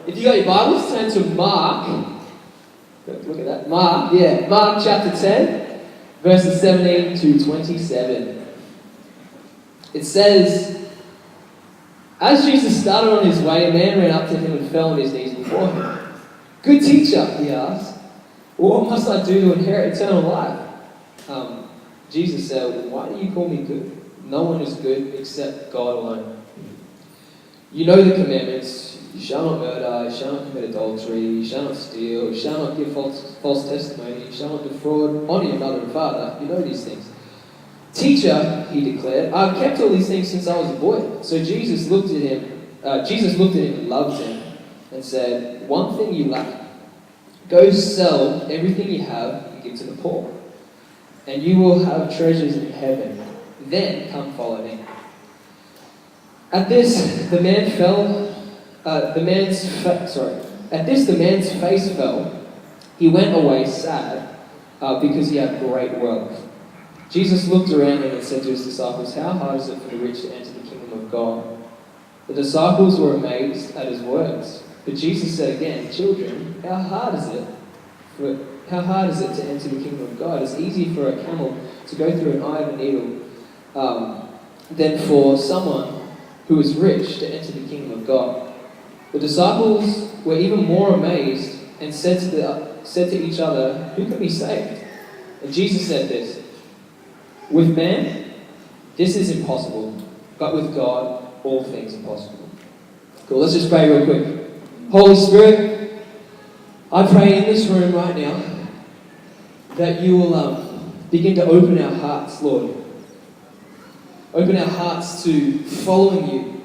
If you got your Bibles, turn to Mark. Look at that. Mark chapter 10, verses 17 to 27. It says, as Jesus started on his way, a man ran up to him and fell on his knees before him. Good teacher, he asked, what must I do to inherit eternal life? Jesus said, why do you call me good? No one is good except God alone. You know the commandments. You shall not murder, you shall not commit adultery, you shall not steal, you shall not give false testimony, you shall not defraud, honor your mother and father. You know these things. Teacher, he declared, I've kept all these things since I was a boy. So Jesus looked at him and loved him and said, one thing you lack. Go sell everything you have and give to the poor, and you will have treasures in heaven. Then come follow me. At this, the man's face fell. He went away sad because he had great wealth. Jesus looked around him and said to his disciples, how hard is it for the rich to enter the kingdom of God? The disciples were amazed at his words. But Jesus said again, children, how hard is it to enter the kingdom of God? It's easier for a camel to go through an eye of a needle than for someone who is rich to enter the kingdom of God. The disciples were even more amazed and said to each other, who can be saved? And Jesus said this, with man, this is impossible, but with God, all things are possible. Cool, let's just pray real quick. Holy Spirit, I pray in this room right now that you will begin to open our hearts, Lord. Open our hearts to following you,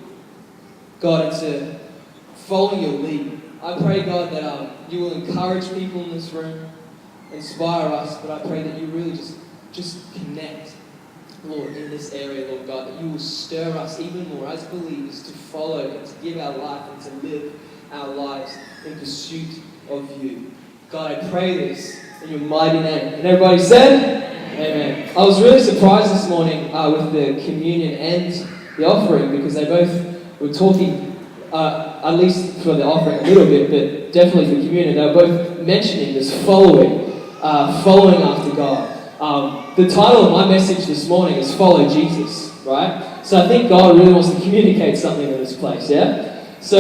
God, and to following your lead. I pray, God, that you will encourage people in this room, inspire us, but I pray that you really just connect, Lord, in this area, Lord God, that you will stir us even more as believers to follow and to give our life and to live our lives in pursuit of you. God, I pray this in your mighty name. And everybody said, amen. I was really surprised this morning with the communion and the offering because they both were talking, at least for the offering a little bit, but definitely for communion, they were both mentioning this following after God. The title of my message this morning is Follow Jesus, right? So I think God really wants to communicate something in this place, yeah? So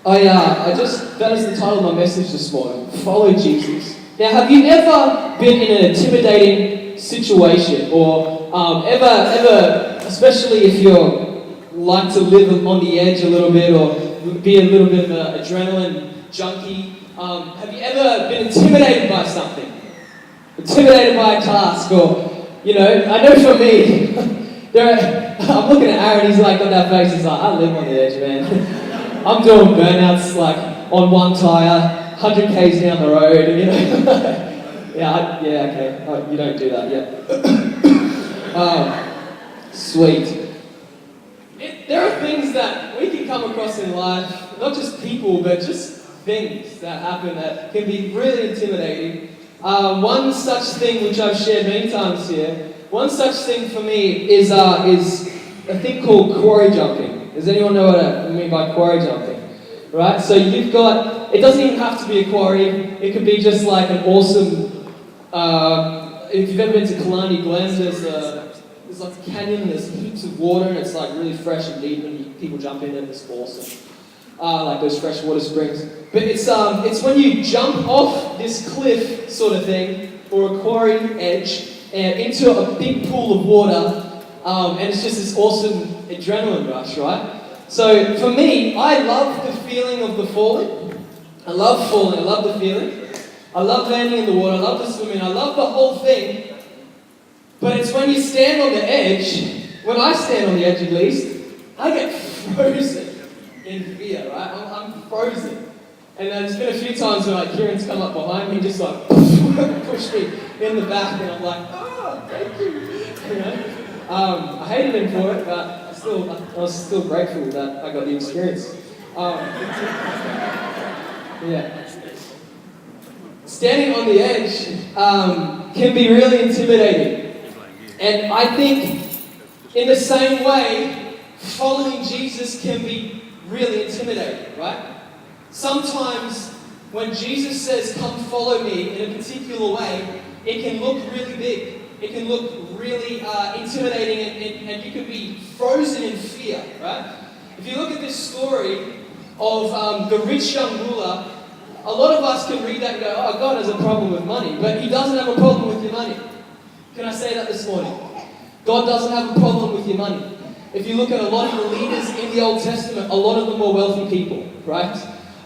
that is the title of my message this morning, Follow Jesus. Now, have you ever been in an intimidating situation or ever, especially if you're like to live on the edge a little bit or be a little bit of an adrenaline junkie, have you ever been intimidated by something? Intimidated by a task or, I know for me, I'm looking at Aaron, he's like got that face, he's like, I live on the edge, man. I'm doing burnouts like on one tire, 100 k's down the road, and okay. Oh, you don't do that yet. Sweet. There are things that we can come across in life, not just people, but just things that happen that can be really intimidating. One such thing, which I've shared many times here, one such thing for me is a thing called quarry jumping. Does anyone know what I mean by quarry jumping? Right? So you've got, it doesn't even have to be a quarry, it could be just like an awesome, if you've ever been to Killarney Glen, there's like a canyon and there's heaps of water and it's like really fresh and deep and people jump in and it's awesome. Like those freshwater springs. But it's when you jump off this cliff sort of thing, or a quarry edge, and into a big pool of water, and it's just this awesome adrenaline rush, right? So for me, I love the feeling of the falling. I love falling, I love the feeling. I love landing in the water, I love the swimming, I love the whole thing. But it's when you stand on the edge, when I stand on the edge at least, I get frozen in fear, right? I'm frozen. And there's been a few times where like Kieran's come up behind me and just like push me in the back and I'm like, oh, thank you. I hated him for it, but I was still grateful that I got the experience. Standing on the edge can be really intimidating. And I think in the same way, following Jesus can be really intimidating, right? Sometimes when Jesus says, come follow me in a particular way, it can look really big. It can look really intimidating and you can be frozen in fear, right? If you look at this story of the rich young ruler, a lot of us can read that and go, oh, God has a problem with money, but he doesn't have a problem with your money. Can I say that this morning? God doesn't have a problem with your money. If you look at a lot of the leaders in the Old Testament, a lot of them were wealthy people, right?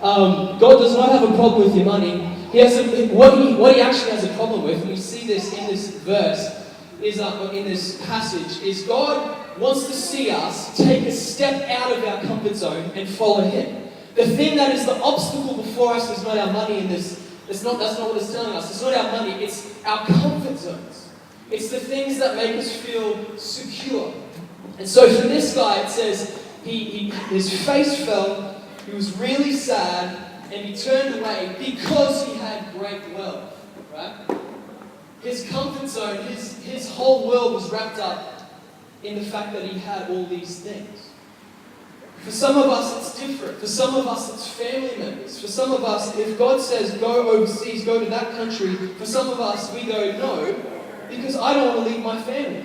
God does not have a problem with your money. He has what he actually has a problem with, and we see this in this verse, in this passage, is God wants to see us take a step out of our comfort zone and follow Him. The thing that is the obstacle before us is not our money in this. That's not what it's telling us. It's not our money, it's our comfort zones. It's the things that make us feel secure. And so for this guy, it says, his face fell, he was really sad, and he turned away because he had great wealth. Right? His comfort zone, his whole world was wrapped up in the fact that he had all these things. For some of us, it's different. For some of us, it's family members. For some of us, if God says, go overseas, go to that country, for some of us, we go, no, because I don't want to leave my family.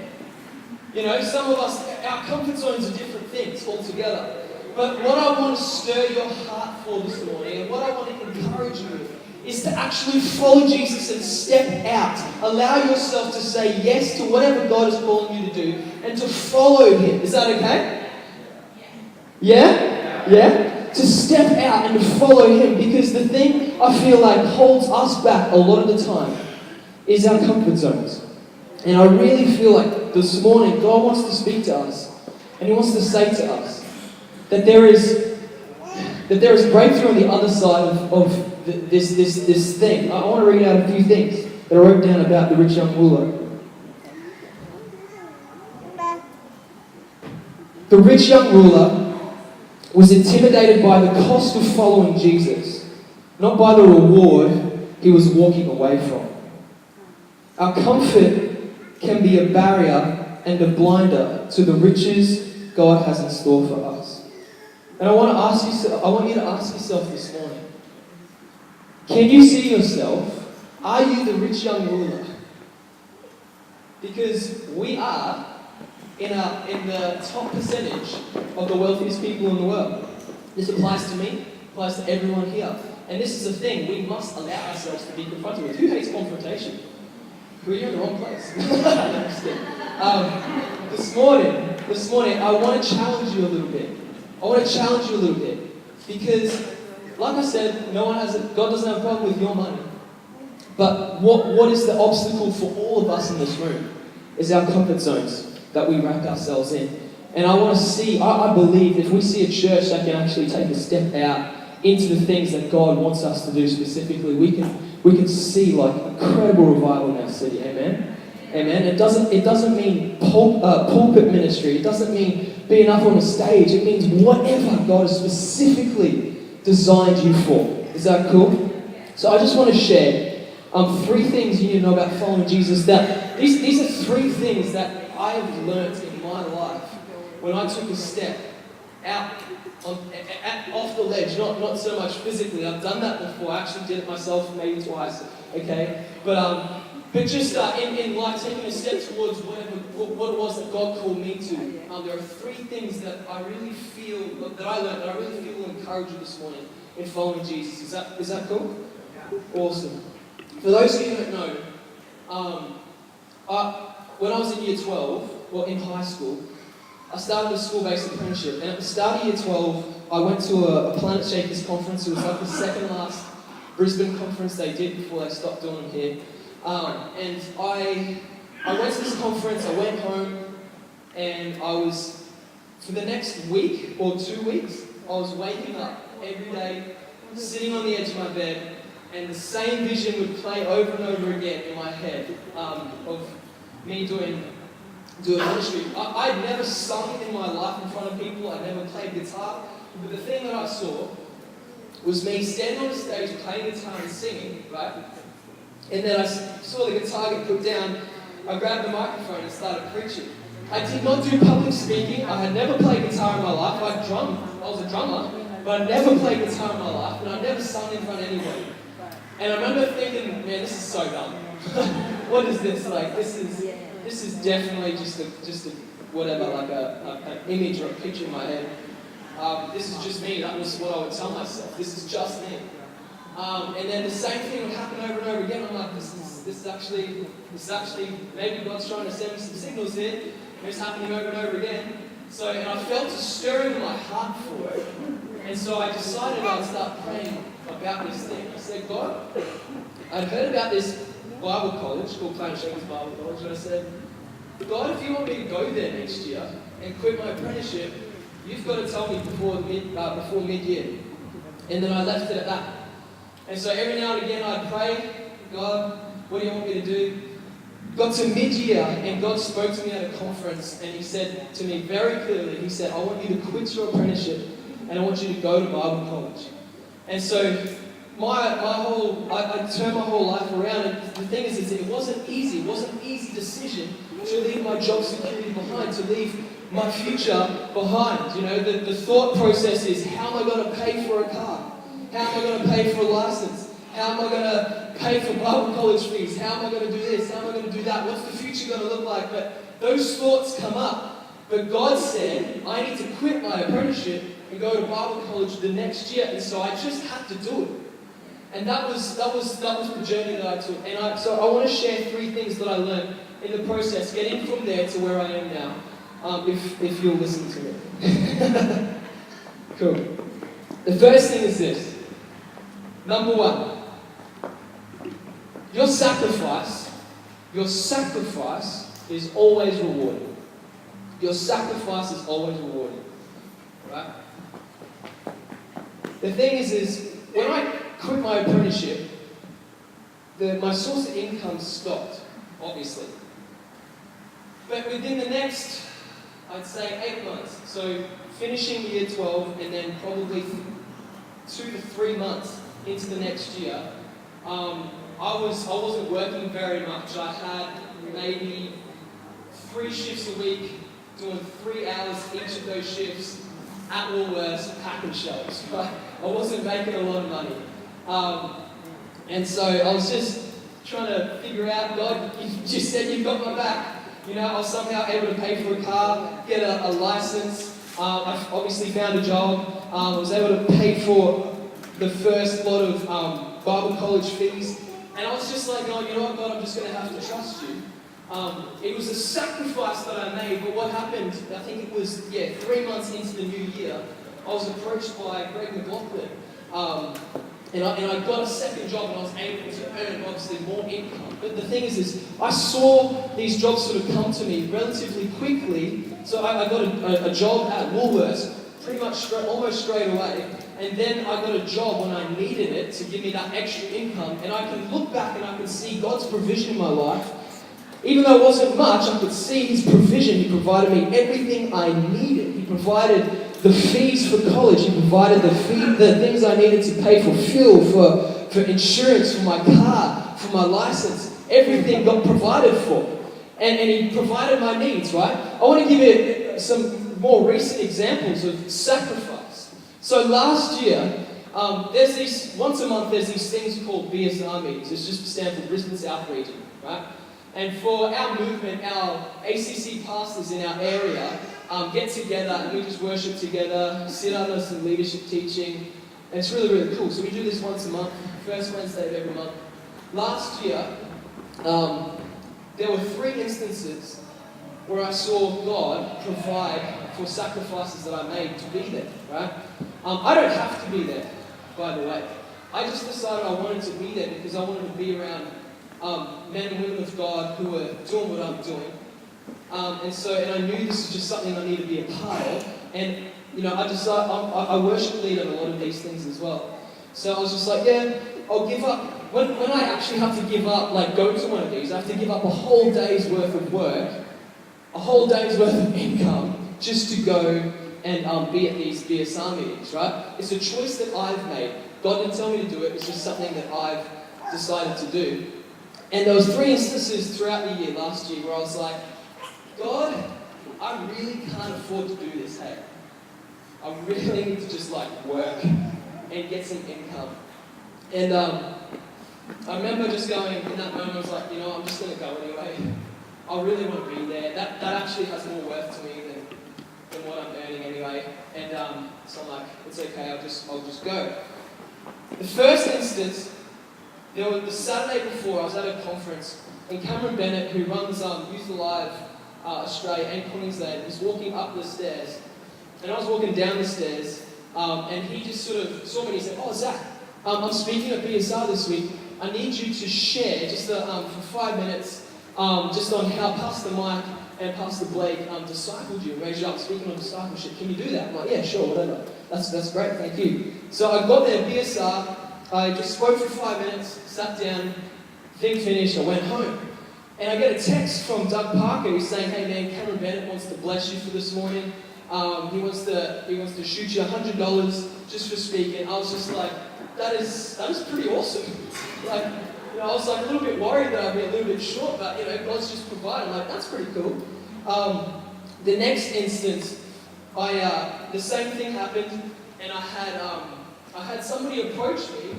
You know, some of us, our comfort zones are different things altogether. But what I want to stir your heart for this morning, and what I want to encourage you with, is to actually follow Jesus and step out. Allow yourself to say yes to whatever God is calling you to do, and to follow Him. Is that okay? Yeah? Yeah? To step out and to follow Him, because the thing I feel like holds us back a lot of the time is our comfort zones. And I really feel like this morning God wants to speak to us, and He wants to say to us that there is breakthrough on the other side of this thing. I want to read out a few things that I wrote down about the rich young ruler. The rich young ruler was intimidated by the cost of following Jesus, not by the reward he was walking away from. Our comfort can be a barrier and a blinder to the riches God has in store for us. And I want you to ask yourself this morning, can you see yourself? Are you the rich young ruler? Because we are in the top percentage of the wealthiest people in the world. This applies to me, applies to everyone here. And this is the thing we must allow ourselves to be confronted with. Who hates confrontation? Well, you're in the wrong place. This morning, I want to challenge you a little bit. Because, like I said, God doesn't have a problem with your money. But what is the obstacle for all of us in this room is our comfort zones that we wrap ourselves in. And I believe if we see a church that can actually take a step out into the things that God wants us to do specifically, we can see like incredible revival in our city. Amen? Amen? It doesn't mean pulpit ministry. It doesn't mean being up on a stage. It means whatever God has specifically designed you for. Is that cool? So I just want to share 3 things you need to know about following Jesus. That these are 3 things that I have learnt in my life when I took a step out off the ledge, not so much physically. I've done that before. I actually did it myself maybe twice. Okay, but just in life, taking a step towards what it was that God called me to. There are 3 things that I really feel that I learned that I really feel will encourage you this morning in following Jesus. Is that cool? Awesome. For those of you who don't know, when I was in year 12, in high school, I started a school-based apprenticeship. And at the start of year 12, I went to a Planet Shakers conference. It was like the second last Brisbane conference they did before they stopped doing them here. And I went to this conference, I went home, and for the next week or 2 weeks, I was waking up every day, sitting on the edge of my bed, and the same vision would play over and over again in my head of me doing ministry. I'd never sung in my life in front of people. I'd never played guitar. But the thing that I saw was me standing on the stage playing guitar and singing, right? And then I saw the guitar get put down. I grabbed the microphone and started preaching. I did not do public speaking. I had never played guitar in my life. I was a drummer, but I'd never played guitar in my life. and I'd never sung in front of anybody. And I remember thinking, man, this is so dumb. What is this? Like, this is definitely just a whatever, like an image or a picture in my head. This is just me. That was what I would tell myself. This is just me. And then the same thing would happen over and over again. I'm like, this is actually, maybe God's trying to send me some signals here. And it's happening over and over again. So, and I felt a stirring in my heart for it. And so I decided I'd start praying about this thing. I said, God, I'd heard about this Bible college called Plain Shakers Bible College, and I said, God, if you want me to go there next year and quit my apprenticeship, you've got to tell me before mid-year. And then I left it at that. And so every now and again I'd pray, God, what do you want me to do? Got to mid-year and God spoke to me at a conference and He said to me very clearly, He said, I want you to quit your apprenticeship and I want you to go to Bible college. And so I turned my whole life around, and the thing is it wasn't easy. It wasn't an easy decision to leave my job security behind, to leave my future behind. You know, the thought process is, how am I going to pay for a car? How am I going to pay for a license? How am I going to pay for Bible college fees? How am I going to do this? How am I going to do that? What's the future going to look like? But those thoughts come up. But God said, I need to quit my apprenticeship and go to Bible college the next year. And so I just had to do it. And that was the journey that I took. And so I want to share 3 things that I learned in the process, getting from there to where I am now, if you'll listen to me. Cool. The first thing is this. Number 1, your sacrifice is always rewarded. Your sacrifice is always rewarded. Right? The thing is when I quit my apprenticeship, my source of income stopped, obviously. But within the next, I'd say 8 months, so finishing year 12 and then probably 2 to 3 months into the next year, I wasn't working very much. I had maybe 3 shifts a week, doing 3 hours each of those shifts at Woolworths, packing shelves. Right? I wasn't making a lot of money. And so I was just trying to figure out, God, you just said you've got my back. You know, I was somehow able to pay for a car, get a license. I obviously found a job. I was able to pay for the first lot of Bible college fees. And I was just like, oh, you know what, God, I'm just going to have to trust you. It was a sacrifice that I made, but what happened, I think it was, 3 months into the new year, I was approached by Greg McLaughlin. And I got a second job and I was able to earn, obviously, more income. But the thing is I saw these jobs sort of come to me relatively quickly. So I got a job at Woolworths pretty much almost straight away. And then I got a job when I needed it to give me that extra income. And I can look back and I can see God's provision in my life. Even though it wasn't much, I could see His provision. He provided me everything I needed. He provided the fees for college. He provided the things I needed to pay for fuel, for insurance, for my car, for my license. Everything got provided for. And He provided my needs, right? I want to give you some more recent examples of sacrifice. So last year, once a month, there's these things called BSR meetings. It's just stand for Brisbane South Region, right? And for our movement, our ACC pastors in our area get together and we just worship together, sit under some leadership teaching. And it's really, really cool. So we do this once a month, first Wednesday of every month. Last year, there were 3 instances where I saw God provide for sacrifices that I made to be there, right? I don't have to be there, by the way. I just decided I wanted to be there because I wanted to be around men and women of God who were doing what I'm doing. And I knew this was just something I needed to be a part of. And, you know, I worship lead on a lot of these things as well. So I was just like, yeah, I'll give up. When I actually have to give up, like go to one of these, I have to give up a whole day's worth of work, a whole day's worth of income, just to go and be at these BSR meetings, right? It's a choice that I've made. God didn't tell me to do it. It's just something that I've decided to do. And there was 3 instances throughout the year, last year, where I was like, God, I really can't afford to do this, hey. I really need to just like work and get some income. And I remember just going, in that moment, I was like, I'm just going to go anyway. I really want to be there. That actually has more worth to me than what I'm earning anyway. And so I'm like, it's okay, I'll just go. The first instance, there was the Saturday before, I was at a conference, and Cameron Bennett, who runs Youth Alive Australia and Queensland, was walking up the stairs, and I was walking down the stairs, and he just sort of saw me and he said, "Oh, Zach, I'm speaking at BSR this week. I need you to share just for 5 minutes just on how Pastor Mike and Pastor Blake discipled you and raised you up, speaking on discipleship. Can you do that?" I'm like, "Yeah, sure, whatever. That's great, thank you." So I got there at BSR, I just spoke for 5 minutes, sat down, thing finished, I went home. And I get a text from Doug Parker who's saying, "Hey man, Cameron Bennett wants to bless you for this morning. He wants to shoot you $100 just for speaking." I was just like, that is pretty awesome. Like, I was like a little bit worried that I'd be a little bit short, but God's just provided. I'm like, that's pretty cool. The next instance, the same thing happened, and I had somebody approach me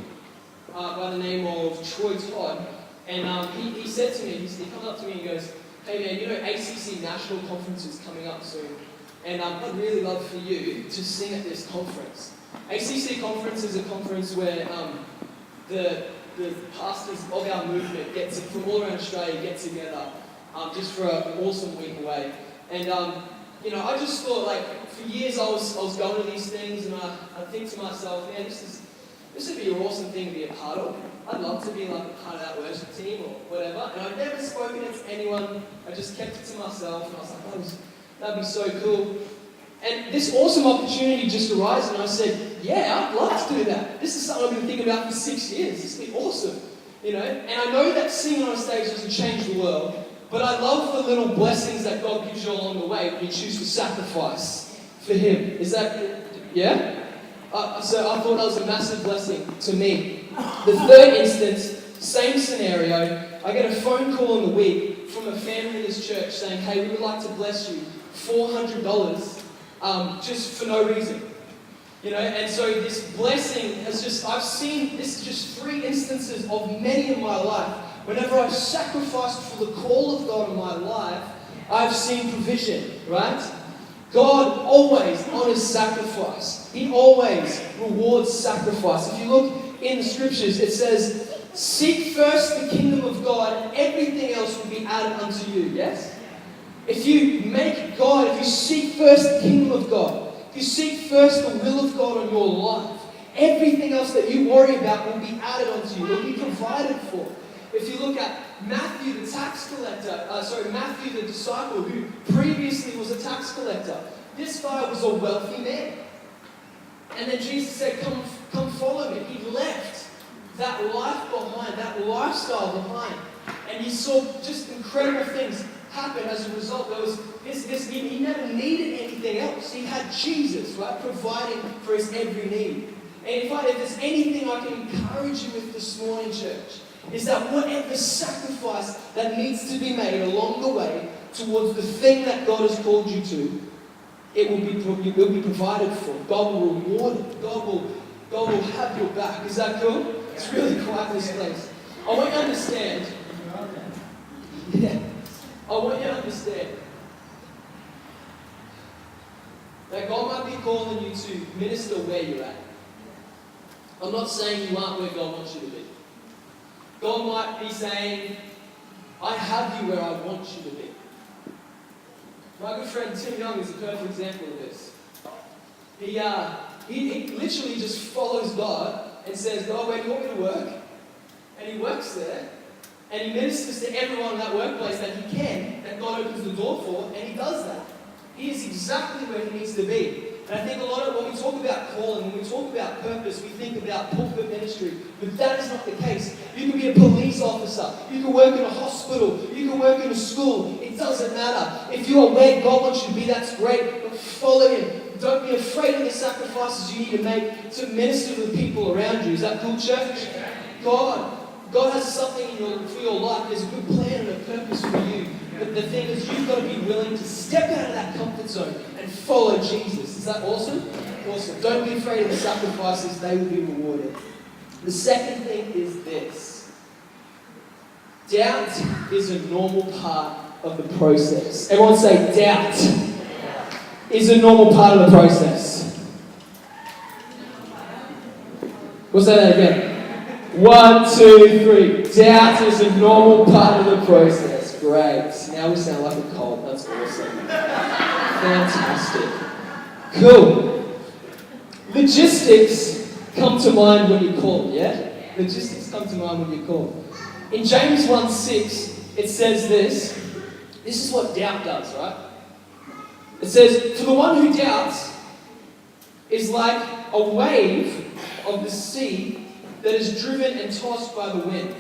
by the name of Troy Todd, and he said to me, he comes up to me and goes, "Hey man, ACC National Conference is coming up soon, and I'd really love for you to sing at this conference." ACC Conference is a conference where the pastors of our movement from all around Australia get together just for an awesome week away. And I just thought, like, for years I was going to these things, and I think to myself, man, this would be an awesome thing to be a part of. I'd love to be like a part of that worship team or whatever. And I've never spoken it to anyone. I just kept it to myself, and I was like, that'd be so cool. And this awesome opportunity just arose, and I said, "Yeah, I'd love to do that. This is something I've been thinking about for 6 years. This would be awesome." And I know that singing on a stage doesn't change the world, but I love the little blessings that God gives you along the way when you choose to sacrifice for Him. Is that, yeah? So I thought that was a massive blessing to me. The third instance, same scenario. I get a phone call in the week from a family in this church saying, "Hey, we would like to bless you, $400, just for no reason." And so this blessing I've seen, this is just 3 instances of many in my life. Whenever I've sacrificed for the call of God in my life, I've seen provision, right? God always honors sacrifice. He always rewards sacrifice. If you look in the scriptures, it says, "Seek first the kingdom of God, and everything else will be added unto you." Yes? If you seek first the kingdom of God, if you seek first the will of God on your life, everything else that you worry about will be added onto you. It will be provided for. If you look at Matthew, the tax collector, Matthew, the disciple who previously was a tax collector, this guy was a wealthy man. And then Jesus said, come follow me. He left that life behind, that lifestyle behind. And he saw just incredible things happen as a result. There was he never needed anything else. He had Jesus, right, providing for his every need. And if there's anything I can encourage you with this morning, church, is that whatever sacrifice that needs to be made along the way towards the thing that God has called you to, it will be provided for. God will reward it. God will have your back. Is that cool? It's really quiet in this place. I want you to understand. Yeah. I want you to understand that God might be calling you to minister where you're at. I'm not saying you aren't where God wants you to be. God might be saying, "I have you where I want you to be." My good friend Tim Young is a perfect example of this. He literally just follows God and says, "God, where do you want me to work?" And he works there. And he ministers to everyone in that workplace that he can, that God opens the door for, and he does that. He is exactly where he needs to be. And I think a lot of when we talk about calling, when we talk about purpose, we think about pulpit ministry. But that is not the case. You can be a police officer. You can work in a hospital. You can work in a school. It doesn't matter. If you are where God wants you to be, that's great. But follow Him. Don't be afraid of the sacrifices you need to make to minister to the people around you. Is that cool, church? God has something for your life. There's a good plan and a purpose for you. But the thing is, you've got to be willing to step out of that comfort zone and follow Jesus. Is that awesome? Awesome. Don't be afraid of the sacrifices, they will be rewarded. The second thing is this. Doubt is a normal part of the process. Everyone say, doubt is a normal part of the process. We'll say that again. 1, 2, 3. Doubt is a normal part of the process. Great. Now we sound like a cult. That's awesome. Fantastic. Cool. Logistics come to mind when you call, yeah? Logistics come to mind when you call. In James 1:6, it says this. This is what doubt does, right? It says, for the one who doubts is like a wave of the sea that is driven and tossed by the wind.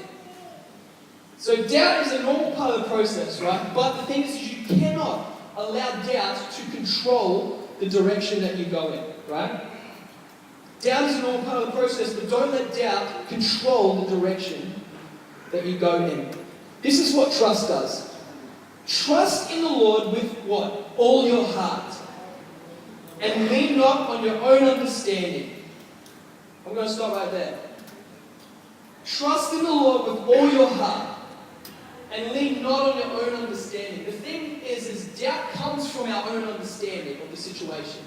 So doubt is a normal part of the process, right? But the thing is, you cannot allow doubt to control the direction that you go in, right? Doubt is a normal part of the process, but don't let doubt control the direction that you go in. This is what trust does. Trust in the Lord with what? All your heart. And lean not on your own understanding. I'm going to stop right there. Trust in the Lord with all your heart. And lean not on your own understanding. The thing is doubt comes from our own understanding of the situation.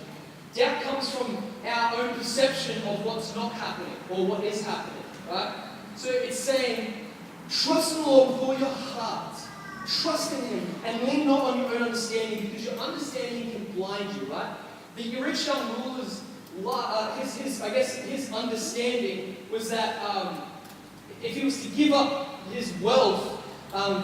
Doubt comes from our own perception of what's not happening or what is happening, right? So it's saying, trust in the Lord with all your heart. Trust in Him and lean not on your own understanding, because your understanding can blind you, right? The rich young ruler's, his understanding was that if he was to give up his wealth,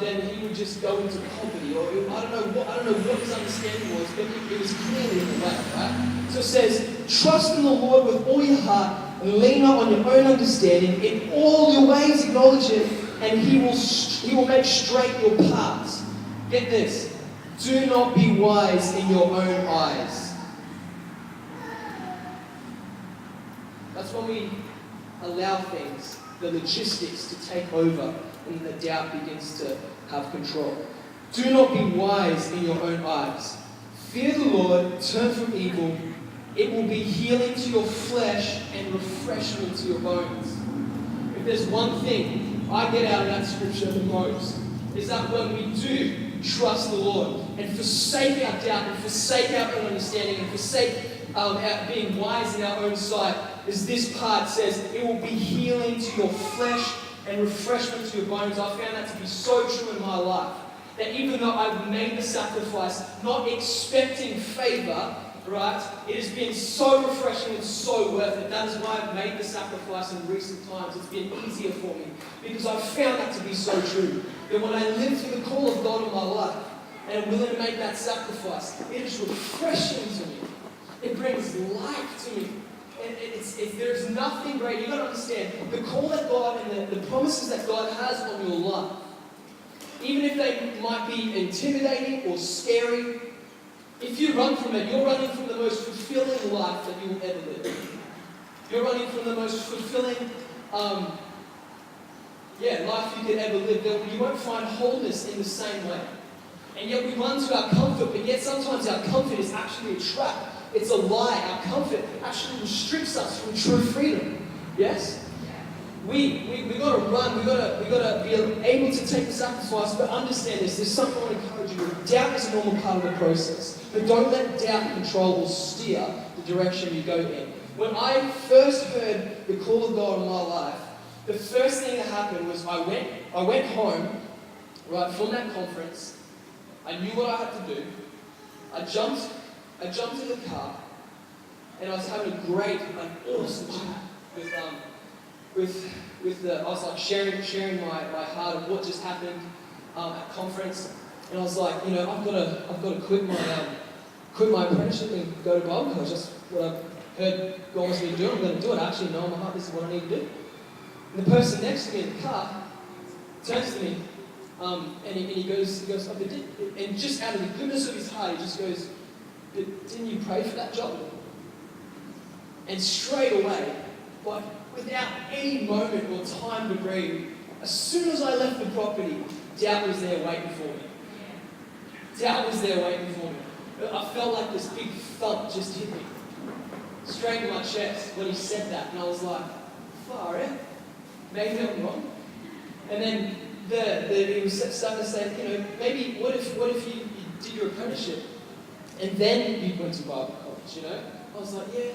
then he would just go into poverty, or I don't know what his understanding was, but it was clearly in the way, right? So it says, trust in the Lord with all your heart, and lean not on your own understanding. In all your ways acknowledge Him, and He will make straight your paths. Get this. Do not be wise in your own eyes. That's when we allow things, the logistics, to take over, and the doubt begins to have control. Do not be wise in your own eyes. Fear the Lord, turn from evil. It will be healing to your flesh and refreshment to your bones. If there's one thing I get out of that scripture the most, is that when we do trust the Lord and forsake our doubt and forsake our own understanding and forsake our being wise in our own sight, is this part says, it will be healing to your flesh and refreshment to your bones. I found that to be so true in my life. That even though I've made the sacrifice, not expecting favor, right, it has been so refreshing and so worth it. That is why I've made the sacrifice in recent times. It's been easier for me, because I've found that to be so true. That when I live through the call of God in my life, and I'm willing to make that sacrifice, it is refreshing to me. It brings life to me. There's nothing great. You've got to understand, the call that God and the promises that God has on your life, even if they might be intimidating or scary, if you run from it, you're running from the most fulfilling life that you will ever live. You're running from the most fulfilling life you could ever live. You won't find wholeness in the same way. And yet we run to our comfort, but yet sometimes our comfort is actually a trap. It's a lie. Our comfort actually restricts us from true freedom. Yes? We got to run. We got to be able to take the sacrifice. But understand this. There's something I want to encourage you with. Doubt is a normal part of the process. But don't let doubt control or steer the direction you go in. When I first heard the call of God in my life, the first thing that happened was I went home, right, from that conference. I knew what I had to do. I jumped in the car, and I was having an awesome chat I was like sharing my heart of what just happened at conference, and I was like, I've got to quit my apprenticeship and go to Bible college. That's what I've heard God wants me to do. I'm going to do it. I actually know in my heart this is what I need to do. And the person next to me in the car turns to me, and he goes, oh, and just out of the goodness of his heart, he just goes, didn't you pray for that job? And straight away, but without any moment or time to breathe, as soon as I left the property, doubt was there waiting for me. Doubt was there waiting for me. I felt like this big thump just hit me. straight in my chest when he said that. And I was like, far out. Maybe I'm wrong. And then he was starting to say, maybe what if you did your apprenticeship and then you went to Bible college, I was like, yeah,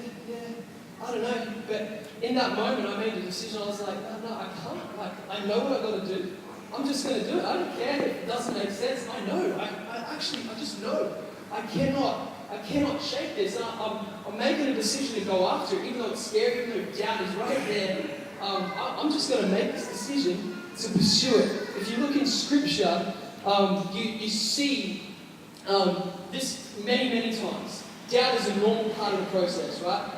I don't know. But in that moment, I made a decision. I was like, no, I can't. Like, I know what I've got to do. I'm just going to do it. I don't care if it doesn't make sense. I know. I just know. I cannot shake this. And I'm making a decision to go after it, even though it's scary, even though doubt is right there. I'm just going to make this decision to pursue it. If you look in Scripture, you see this many times. Doubt is a normal part of the process, right?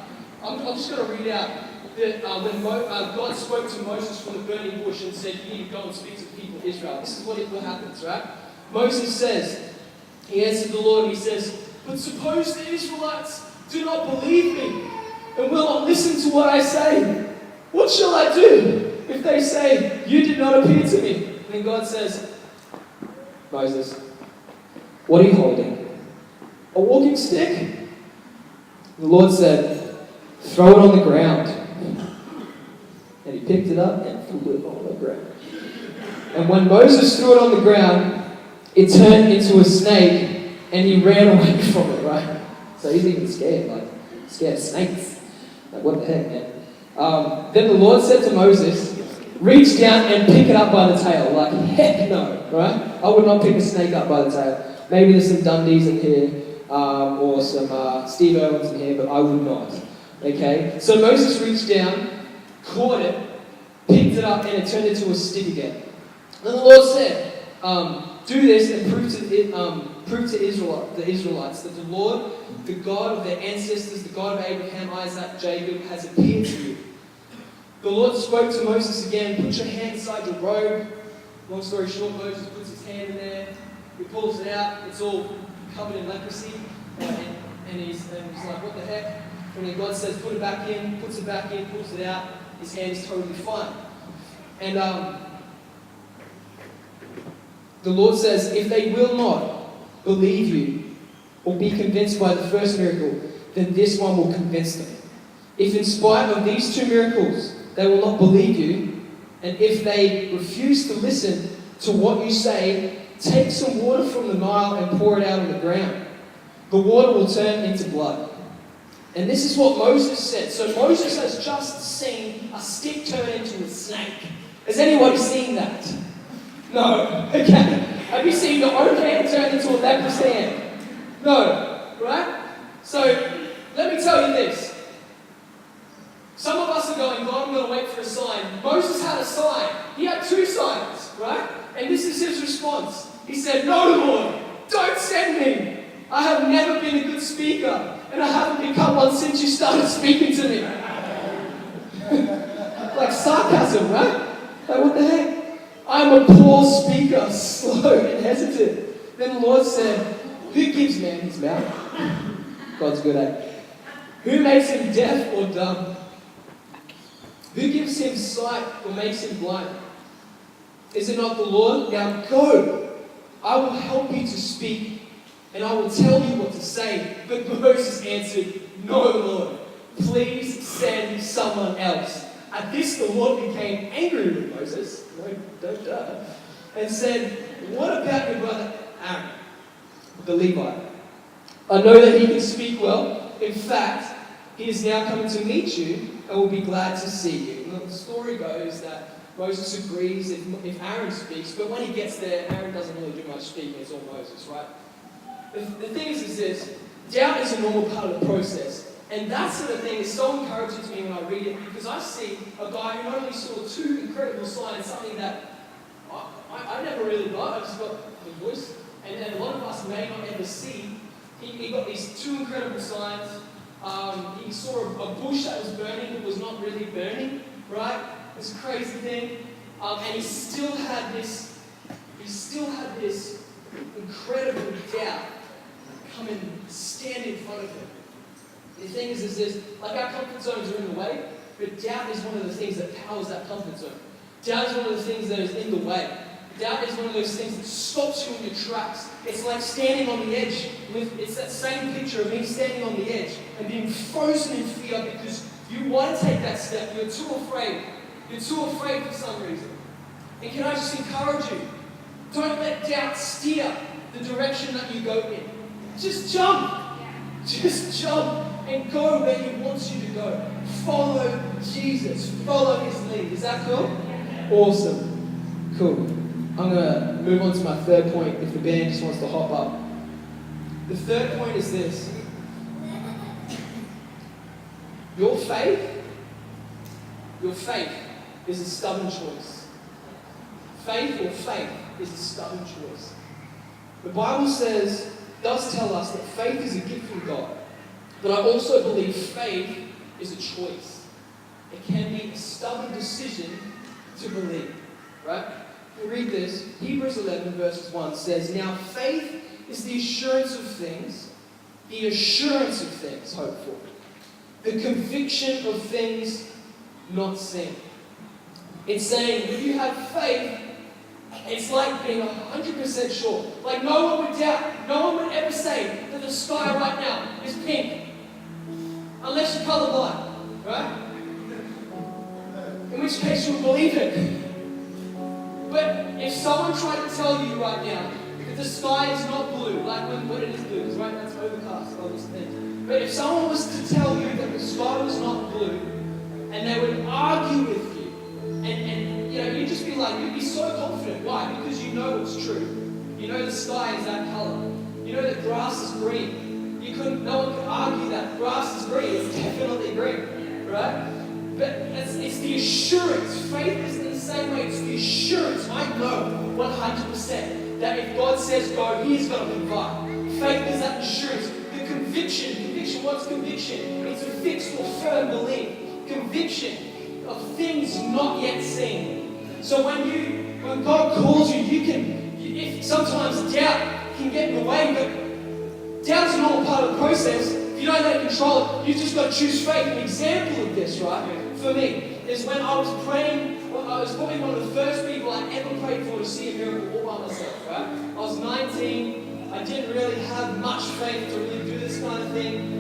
I'm just going to read out that when God spoke to Moses from the burning bush and said, you need to go and speak to the people of Israel. This is what happens, right? Moses says, he answered the Lord, he says, but suppose the Israelites do not believe me and will not listen to what I say. What shall I do if they say, you did not appear to me? And then God says, Moses, what are you holding? A walking stick? The Lord said, throw it on the ground. And he picked it up and threw it on the ground. And when Moses threw it on the ground, it turned into a snake and he ran away from it, right? So he's even scared of snakes. Like, what the heck, man? Then the Lord said to Moses, reach down and pick it up by the tail. Like, heck no, right? I would not pick a snake up by the tail. Maybe there's some Dundees in here, or some Steve Irwins in here, but I would not. Okay? So Moses reached down, caught it, picked it up, and it turned into a stick again. Then the Lord said, do this and prove to the Israelites that the Lord, the God of their ancestors, the God of Abraham, Isaac, Jacob, has appeared to you. The Lord spoke to Moses again, put your hand inside your robe. Long story short, Moses puts his hand in there, he pulls it out, it's all covered in leprosy, and he's like, what the heck? And then God says, put it back in, puts it back in, pulls it out, his hand's totally fine. And the Lord says, if they will not believe you or be convinced by the first miracle, then this one will convince them. If in spite of these two miracles, they will not believe you, and if they refuse to listen to what you say, take some water from the Nile and pour it out on the ground. The water will turn into blood. And this is what Moses said. So Moses has just seen a stick turn into a snake. Has anybody seen that? No. Okay. Have you seen your own hand turn into a leprous hand? No. Right? So, let me tell you this. Some of us are going, God, I'm going to wait for a sign. Moses had a sign. He had two signs, right? And this is his response. He said, no, Lord, don't send me. I have never been a good speaker, and I haven't become one since you started speaking to me. Like sarcasm, right? Like, what the heck? I'm a poor speaker, slow and hesitant. Then the Lord said, who gives man his mouth? God's good at it. Who makes him deaf or dumb? Who gives him sight or makes him blind? Is it not the Lord? Now go. I will help you to speak, and I will tell you what to say. But Moses answered, no, Lord. Please send someone else. At this, the Lord became angry with Moses, and said, what about your brother Aaron, the Levite? I know that he can speak well. In fact, he is now coming to meet you and will be glad to see you. And the story goes that Moses agrees if Aaron speaks, but when he gets there, Aaron doesn't really do much speaking, it's all Moses, right? The thing is this, doubt is a normal part of the process. And that sort of thing is so encouraging to me when I read it, because I see a guy who not only saw two incredible signs, something that I never really got, I just got the voice, and a lot of us may not ever see. He got these two incredible signs. He saw a bush that was burning, but was not really burning, right? This crazy thing. And he still had this incredible doubt come and stand in front of him. The thing is this, like our comfort zones are in the way, but doubt is one of the things that powers that comfort zone. Doubt is one of the things that is in the way. Doubt is one of those things that stops you in your tracks. It's like standing on the edge. It's that same picture of me standing on the edge. and being frozen in fear because you want to take that step. You're too afraid. You're too afraid for some reason. And can I just encourage you? Don't let doubt steer the direction that you go in. Just jump. Just jump and go where He wants you to go. Follow Jesus. Follow His lead. Is that cool? Awesome. Cool. I'm going to move on to my third point if the band just wants to hop up. The third point is this. Your faith is a stubborn choice. Faith or faith is a stubborn choice. The Bible does tell us that faith is a gift from God. But I also believe faith is a choice. It can be a stubborn decision to believe. Right? We read this. Hebrews 11 verses 1 says, "Now faith is the assurance of things hoped for. The conviction of things not seen." It's saying if you have faith, it's like being 100% sure. Like no one would doubt, no one would ever say that the sky right now is pink. Unless you're colorblind, right? In which case you'll believe it. But if someone tried to tell you right now that the sky is not blue, like when it is blue, because right now it's overcast, obviously. But if someone was to tell you that the sky was not blue, and they would argue with you, and you'd just be like, you'd be so confident. Why? Because you know it's true. You know the sky is that color. You know that grass is green. No one can argue that grass is green. It's definitely green, right? But it's the assurance. Faith is in the same way. It's the assurance. I know 100% that if God says go, He is going to provide. Faith is that assurance. The conviction. What's conviction? It's a fixed or firm belief. Conviction of things not yet seen. So when God calls you, sometimes doubt can get in the way, but doubt is a normal part of the process. If you don't let it control it, you've just got to choose faith. An example of this, right, for me, is when I was praying. I was probably one of the first people I ever prayed for to see a miracle all by myself, right? I was 19. I didn't really have much faith to really do this kind of thing.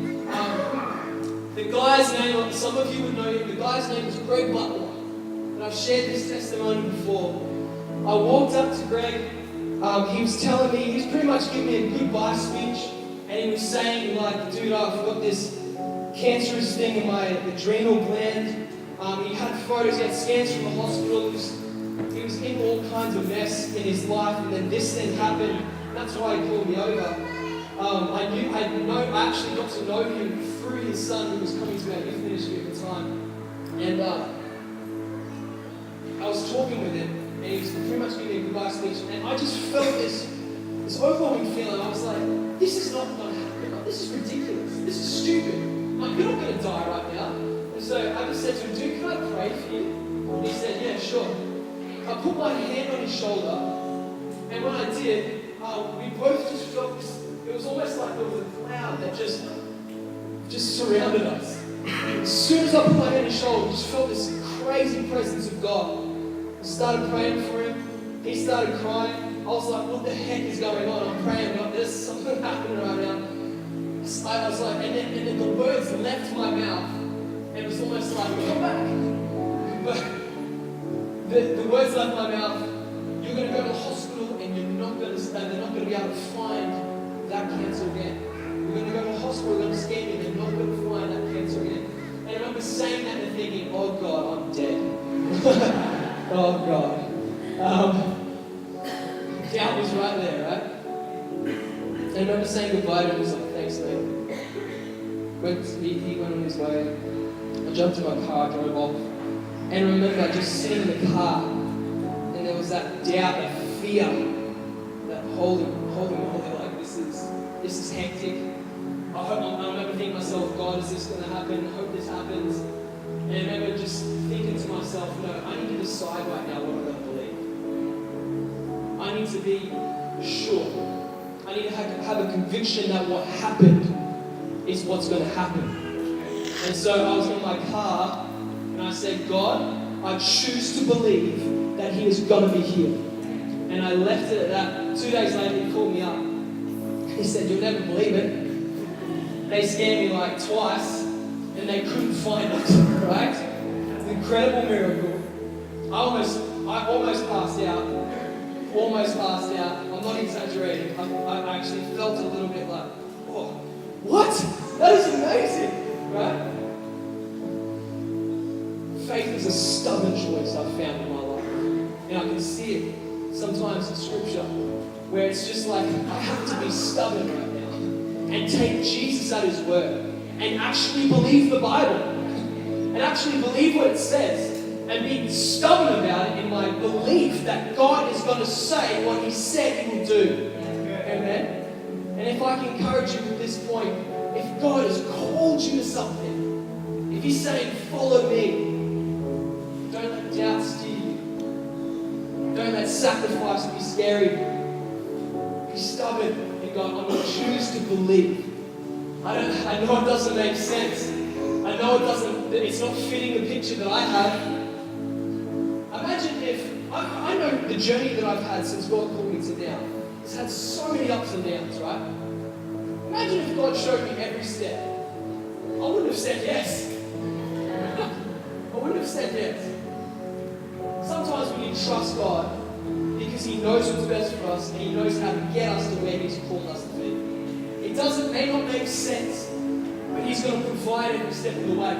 The guy's name, some of you would know him, the guy's name is Greg Butler. And I've shared this testimony before. I walked up to Greg. He was telling me, he was pretty much giving me a goodbye speech. And he was saying, like, dude, I've got this cancerous thing in my adrenal gland. He had photos, he had scans from the hospital. He was in all kinds of mess in his life. And then this thing happened. That's why he called me over. I actually got to know him through his son who was coming to our youth ministry at the time. And I was talking with him, and he was pretty much giving me a goodbye speech. And I just felt this overwhelming feeling. I was like, this is not going to happen. Like, this is ridiculous. This is stupid. Like, you're not going to die right now. And so I just said to him, dude, can I pray for you? And he said, yeah, sure. I put my hand on his shoulder, and when I did, we both just felt this. It was almost like there was a cloud that just surrounded us. As soon as I put my hand on his shoulder, I just felt this crazy presence of God. I started praying for him. He started crying. I was like, what the heck is going on? I'm praying, God, there's something happening right now. I was like, and then the words left my mouth. And it was almost like, come back. But the words left my mouth. You're going to go to the hospital and they're not going to be able to find that cancer again. We're going to go to the hospital, we're going to scan you, they're not going to find that cancer again. And I remember saying that and thinking, oh God, I'm dead. Oh God. Doubt was right there, right? And I remember saying goodbye to him, he was like, thanks mate. He went on his way. I jumped in my car, drove off. And I remember just sitting in the car, and there was that doubt, that fear, that holding like, this is hectic. I remember thinking to myself, God, is this going to happen? I hope this happens. And I remember just thinking to myself, no, I need to decide right now what I'm going to believe. I need to be sure. I need to have a conviction that what happened is what's going to happen. And so I was in my car, and I said, God, I choose to believe that He is going to be healed. And I left it at that. 2 days later, he called me up. He said, you'll never believe it. They scanned me like twice and they couldn't find it, right? It's an incredible miracle. I almost passed out. Almost passed out. I'm not exaggerating. I actually felt a little bit like, oh, what? That is amazing, right? Faith is a stubborn choice I've found in my life. And I can see it sometimes in scripture where it's just like, I have to be stubborn right now and take Jesus at his word and actually believe the Bible and actually believe what it says and be stubborn about it in my belief that God is going to say what he said he will do. Amen? And if I can encourage you at this point, if God has called you to something, if he's saying, follow me, don't let doubt steer you. Don't let sacrifice be scary. Be stubborn and go, I'm going to choose to believe. I know it doesn't make sense. I know it's not fitting the picture that I have. Imagine if, I know the journey that I've had since God called me to now. It's had so many ups and downs, right? Imagine if God showed me every step. I wouldn't have said yes. I wouldn't have said yes. Sometimes we need to trust God because he knows what's best for us and he knows how to get us to where he's called us to be. It may not make sense, but he's going to provide every step of the way.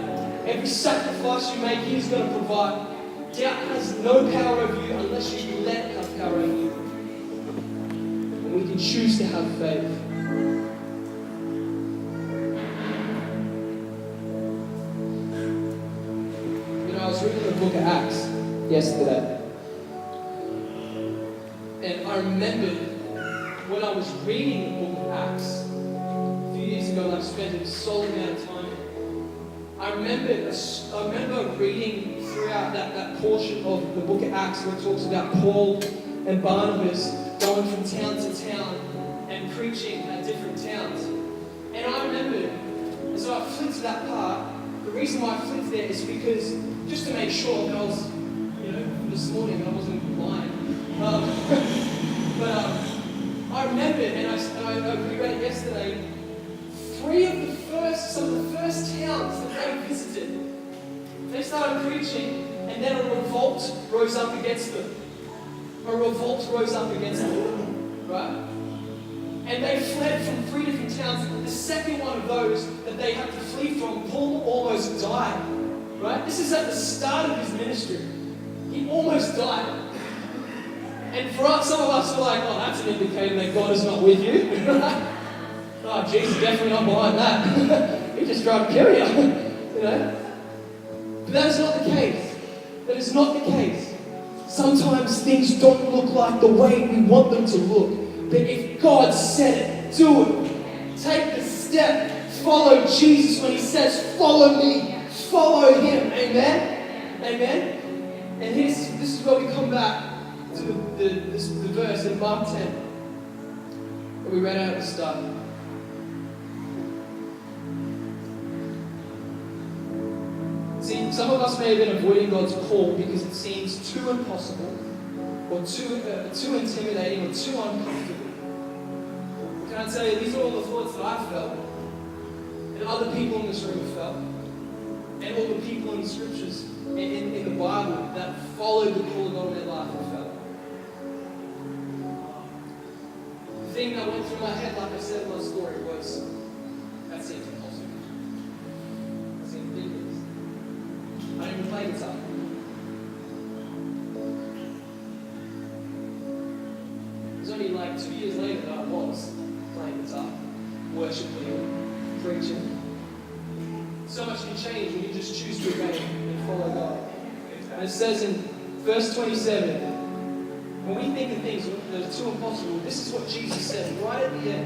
Every sacrifice you make, he's going to provide. Doubt has no power over you unless you let it have power over you. And we can choose to have faith. I was reading the book of Acts yesterday. And I remembered when I was reading the book of Acts a few years ago, and I've spent a solid amount of time. I remember reading throughout that portion of the book of Acts where it talks about Paul and Barnabas going from town to town and preaching at different towns. And I remembered, and so I flipped to that part. The reason why I flipped there is because just to make sure that I was, this morning I wasn't lying. But I remembered, and I reread it yesterday, some of the first towns that they visited, they started preaching, and then a revolt rose up against them. Right? And they fled from 3 different towns. The second one of those that they had to flee from, Paul almost died. Right? This is at the start of his ministry. He almost died. And for us, some of us are like, oh, that's an indicator that God is not with you. Oh, Jesus, definitely not behind that. He just tried to kill you. But that is not the case. That is not the case. Sometimes things don't look like the way we want them to look. But if God said it, do it. Take the step. Follow Jesus when he says, follow me. Follow him. Amen? Amen? And this is where we come back to the verse in Mark 10 that we read out at the start. See, some of us may have been avoiding God's call because it seems too impossible or too intimidating or too uncomfortable. Can I tell you, these are all the thoughts that I felt and other people in this room have felt and all the people in the scriptures in the Bible that followed the call of God in their life have felt. The thing that went through my head, like I said in my story, was, that seems impossible. That seems ridiculous. I didn't even play guitar. It was only like 2 years later that I was playing guitar, worshiping, preaching. So much can change when you just choose to obey and follow God. And it says in verse 27, when we think of things that are too impossible, this is what Jesus says right at the end.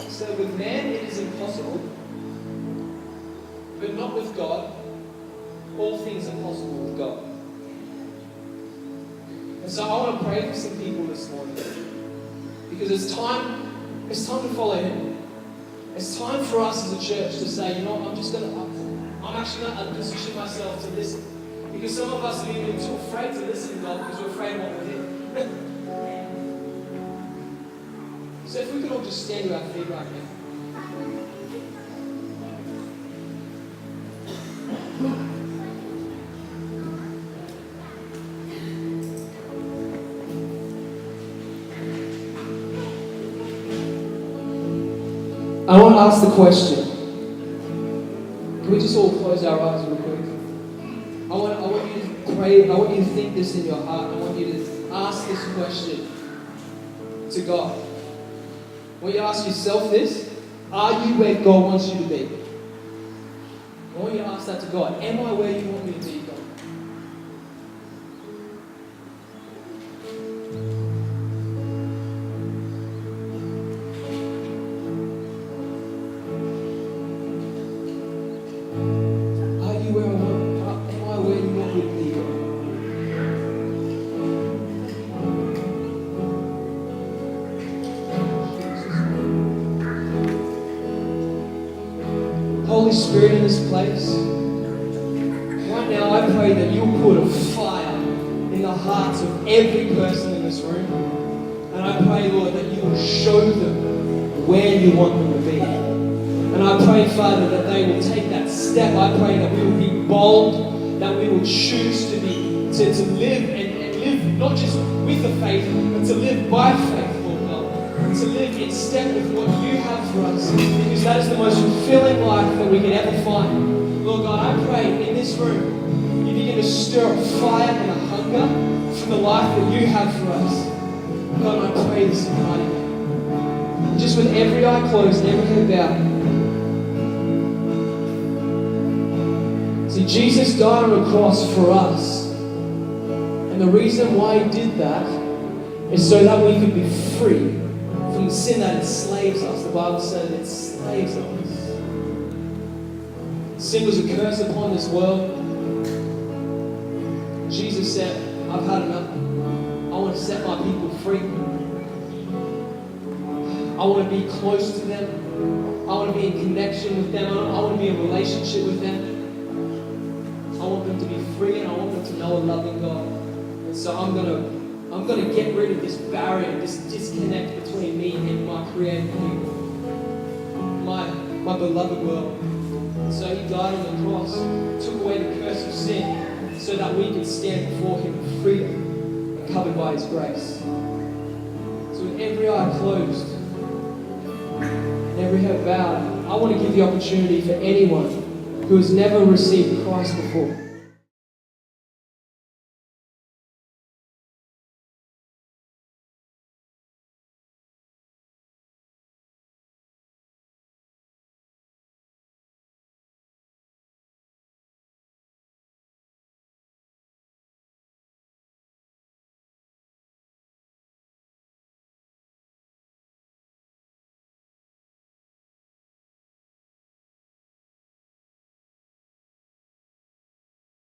He said, with man it is impossible, but not with God. All things are possible with God. And so I want to pray for some people this morning. Because it's time to follow him. It's time for us as a church to say, you know what, I'm actually going to position myself to listen. Because some of us are even too afraid to listen to God because we're afraid of what we did. So if we could all just stand to our feet right now. I want to ask the question. Can we just all close our eyes real quick? I want you to pray. I want you to think this in your heart. I want you to ask this question to God. I want you to ask yourself this. Are you where God wants you to be? I want you to ask that to God. Am I where you want me to be, God? Are you where I want? Am I where you want me to be, God? Holy Spirit in this place, right now I pray that you'll put a fire in the hearts of every person in this room. And I pray, Lord, that you will show them where you want them to be. And I pray, Father, that they will take that step. I pray that we will be bold, that we will choose to live and live not just with the faith, but to live by faith, Lord God. To live in step with what you have for us, because that is the most fulfilling life that we can ever find. Lord God, I pray in this room, you begin to stir a fire and a hunger for the life that you have for us. God, I pray this in mighty name. Just with every eye closed and every head bowed. See, Jesus died on a cross for us. And the reason why he did that is so that we could be free from the sin that enslaves us. The Bible said it enslaves us. Sin was a curse upon this world. Jesus said, I've had enough. I want to set my people free. I want to be close to them. I want to be in connection with them. I want to be in relationship with them. I want them to be free, and I want them to know a loving God. And so I'm gonna get rid of this barrier, this disconnect between me and my created people, my beloved world. And so he died on the cross, took away the curse of sin, so that we could stand before him in freedom and covered by his grace. So with every eye closed and every head bowed, I want to give the opportunity for anyone who has never received Christ before.